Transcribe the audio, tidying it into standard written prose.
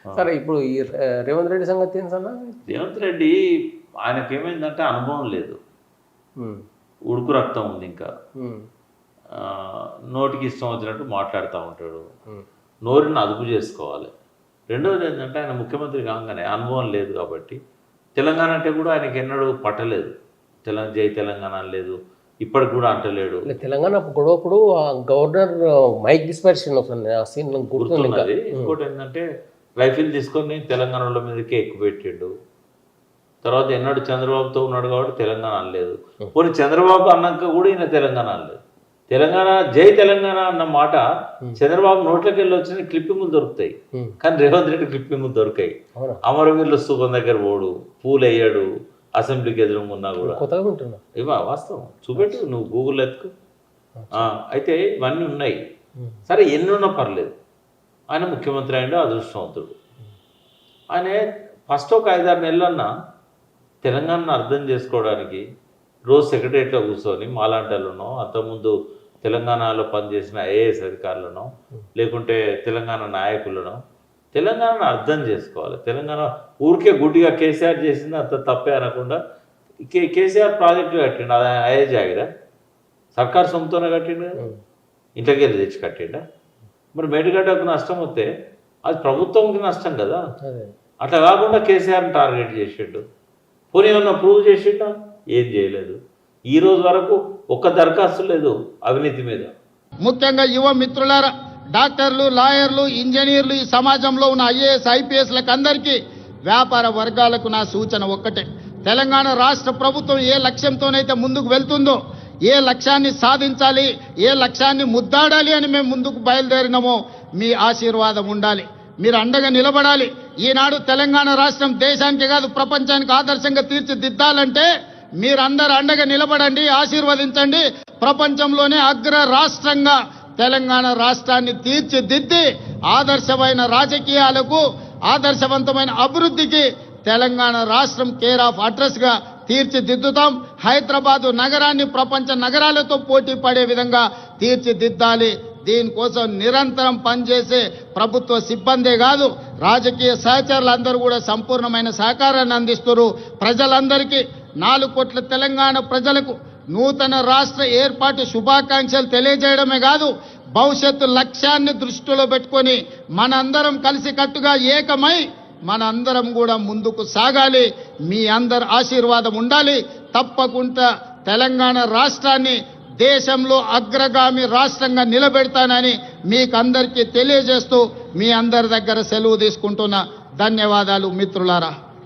సరే ఇప్పుడు ఈ రేవంత్ రెడ్డి సంగతి ఏంటన్నా? రేవంత్ రెడ్డి ఆయనకేమైందంటే అనుభవం లేదు, ఉడుకు రక్తం ఉంది, ఇంకా నోటికి ఇష్టం వచ్చినట్టు మాట్లాడుతూ ఉంటాడు. నోరుని అదుపు చేసుకోవాలి. రెండవది ఏంటంటే ఆయన ముఖ్యమంత్రి కాగానే అనుభవం లేదు కాబట్టి తెలంగాణ అంటే కూడా ఆయనకి ఎన్నడూ పట్టలేదు. జై తెలంగాణ లేదు, ఇప్పటికి కూడా అంటలేడు. తెలంగాణ గొడవప్పుడు గవర్నర్ మైక్ డిస్పర్షన్ గుర్తున్నది. ఇంకోటి ఏంటంటే రైఫిల్ తీసుకొని తెలంగాణలో మీదకి ఎక్కువ పెట్టిండు. తర్వాత ఎన్నడూ చంద్రబాబుతో ఉన్నాడు కాబట్టి తెలంగాణ అనలేదు. పోనీ చంద్రబాబు అన్నాక కూడా ఈయన తెలంగాణ అనలేదు. తెలంగాణ జై తెలంగాణ అన్న మాట చంద్రబాబు నోట్లోకి వెళ్ళి వచ్చిన క్లిప్పింగులు దొరుకుతాయి, కానీ రేవంత్ రెడ్డి క్లిప్పింగులు దొరికాయి. అమరవీరుల స్తూపం దగ్గర పోడు, పూలు వేయడు, అసెంబ్లీకి ఎదురుకున్నా కూడా ఇవా వాస్తవం. చూపెట్టు, నువ్వు గూగుల్ ఎత్తుకు. అయితే ఇవన్నీ ఉన్నాయి. సరే ఎన్ని ఉన్నా పర్లేదు, ఆయన ముఖ్యమంత్రి అయ్యిండు, అదృష్టవంతుడు. ఆయన ఫస్ట్ ఒక 5-6 నెలలన్నా తెలంగాణను అర్థం చేసుకోవడానికి రోజు సెక్రటరియట్లో కూర్చొని మాలాంటలను, అంతకుముందు తెలంగాణలో పనిచేసిన ఐఏఎస్ అధికారులను, లేకుంటే తెలంగాణ నాయకులను తెలంగాణను అర్థం చేసుకోవాలి. తెలంగాణ ఊరికే గుడ్డిగా కేసీఆర్ చేసింది అంత తప్పే అనకుండా, కేసీఆర్ ప్రాజెక్టులు కట్టిండు, అది అయ్యే జాగిరా సర్కారు సొంతనే కట్టిండు కదా, ఇంట్లోకి వెళ్ళి తెచ్చి కట్టిండా? మరి మేడిగడ్డకు నష్టం వస్తే అది ప్రభుత్వంకి నష్టం కదా. అట్లా కాకుండా కేసీఆర్ని టార్గెట్ చేసిండు. పోనీ ఏమన్నా ప్రూవ్ చేసిండా? ఏం చేయలేదు. ఈ రోజు వరకు ఒక్క దరఖాస్తు లేదు అవినీతి మీద. ముఖ్యంగా యువ మిత్రులారా, డాక్టర్లు, లాయర్లు, ఇంజనీర్లు, ఈ సమాజంలో ఉన్న ఐఏఎస్, ఐపీఎస్లకు అందరికీ, వ్యాపార వర్గాలకు నా సూచన ఒక్కటే. తెలంగాణ రాష్ట్ర ప్రభుత్వం ఏ లక్ష్యంతోనైతే ముందుకు వెళ్తుందో, ఏ లక్ష్యాన్ని సాధించాలి, ఏ లక్ష్యాన్ని ముద్దాడాలి అని మేము ముందుకు బయలుదేరినామో మీ ఆశీర్వాదం ఉండాలి, మీరు అండగా నిలబడాలి. ఈనాడు తెలంగాణ రాష్ట్రం దేశానికి కాదు ప్రపంచానికి ఆదర్శంగా తీర్చిదిద్దాలంటే మీరందరూ అండగా నిలబడండి, ఆశీర్వదించండి. ప్రపంచంలోనే అగ్ర రాష్ట్రంగా తెలంగాణ రాష్ట్రాన్ని తీర్చిదిద్ది ఆదర్శమైన రాజకీయాలకు, ఆదర్శవంతమైన అభివృద్ధికి తెలంగాణ రాష్ట్రం కేర్ ఆఫ్ అడ్రస్గా తీర్చిదిద్దుతాం. హైదరాబాదు నగరాన్ని ప్రపంచ నగరాలతో పోటీ పడే విధంగా తీర్చిదిద్దాలి. దీనికోసం నిరంతరం పనిచేసే ప్రభుత్వ సిబ్బందే కాదు, రాజకీయ సహచరులందరూ కూడా సంపూర్ణమైన సహకారాన్ని అందిస్తున్నారు. ప్రజలందరికీ 4 కోట్ల తెలంగాణ ప్రజలకు నూతన రాష్ట్ర ఏర్పాటు శుభాకాంక్షలు తెలియజేయడమే కాదు, భవిష్యత్తు లక్ష్యాన్ని దృష్టిలో పెట్టుకొని మనందరం కలిసికట్టుగా ఏకమై మనందరం కూడా ముందుకు సాగాలి. మీ అందరి ఆశీర్వాదం ఉండాలి. తప్పకుండా తెలంగాణ రాష్ట్రాన్ని దేశంలో అగ్రగామి రాష్ట్రంగా నిలబెడతానని మీకు అందరికీ తెలియజేస్తూ మీ అందరి దగ్గర సెలవు తీసుకుంటున్నా. ధన్యవాదాలు మిత్రులారా.